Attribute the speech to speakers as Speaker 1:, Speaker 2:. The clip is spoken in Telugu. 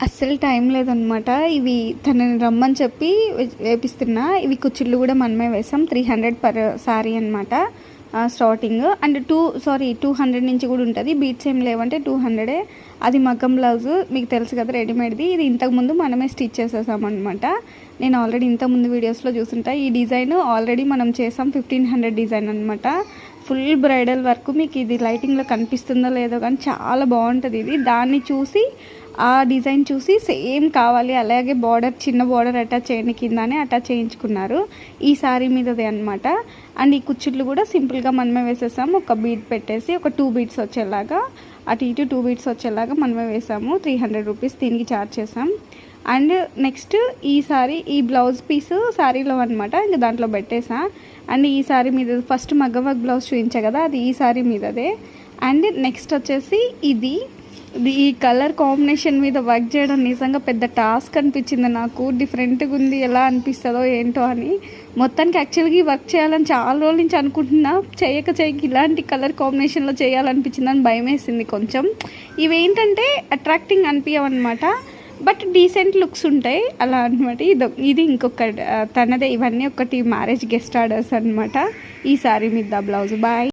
Speaker 1: అస్సలు టైం లేదనమాట. ఇవి తనని రమ్మని చెప్పి వేపిస్తున్నా. ఇవి కుచ్చిళ్ళు కూడా మనమే వేసాం. 300 పర్ శారీ అనమాట స్టార్టింగ్. అండ్ 200 నుంచి కూడా ఉంటుంది. బీట్స్ ఏం లేవంటే 200. అది మగ్గం బ్లౌజ్ మీకు తెలుసు కదా, రెడీమేడ్ది. ఇది ఇంతకుముందు మనమే స్టిచ్ చేసేసామన్నమాట. నేను ఆల్రెడీ ఇంతకుముందు వీడియోస్లో చూసుంటా. ఈ డిజైన్ ఆల్రెడీ మనం చేసాం. 1500 డిజైన్ అనమాట. Full bridal work. మీకు ఇది లైటింగ్లో కనిపిస్తుందో లేదో కానీ చాలా బాగుంటుంది. ఇది దాన్ని చూసి ఆ డిజైన్ చూసి సేమ్ కావాలి, అలాగే బార్డర్ చిన్న బార్డర్ అటాచ్ చేయండి కిందనే అటాచ్ చేయించుకున్నారు. ఈ శారీ మీదదే అనమాట. అండ్ ఈ కుచ్చిళ్ళు కూడా సింపుల్గా మనమే వేసేసాము. ఒక బీడ్ పెట్టేసి ఒక 2 బీడ్స్ వచ్చేలాగా, అటు ఇటు 2 బీడ్స్ వచ్చేలాగా మనమే వేసాము. 300 రూపీస్ దీనికి ఛార్జ్ చేసాం. అండ్ నెక్స్ట్ ఈ సారీ, ఈ బ్లౌజ్ పీస్ శారీలో అనమాట, ఇంకా దాంట్లో పెట్టేసా. అండ్ ఈ సారీ మీద ఫస్ట్ మగ్గం వర్క్ బ్లౌజ్ చూపించా కదా, అది ఈ సారీ మీదదే. అండ్ నెక్స్ట్ వచ్చేసి ఇది ఈ కలర్ కాంబినేషన్ మీద వర్క్ చేయడం నిజంగా పెద్ద టాస్క్ అనిపించింది నాకు. డిఫరెంట్గా ఉంది, ఎలా అనిపిస్తుందో ఏంటో అని. మొత్తానికి యాక్చువల్గా ఈ వర్క్ చేయాలని చాలా రోజుల నుంచి అనుకుంటున్నా. చేయక ఇలాంటి కలర్ కాంబినేషన్లో చేయాలనిపించింది అని భయం వేసింది కొంచెం. ఇవేంటంటే అట్రాక్టింగ్ అనిపించవన్నమాట, బట్ డీసెంట్ లుక్స్ ఉంటాయి అలా అనమాట. ఇది ఇంకొక తనదే. ఇవన్నీ ఒకటి మ్యారేజ్ గెస్ట్ ఆర్డర్స్ అనమాట. ఈ సారీ మీద బ్లౌజ్. బాయ్.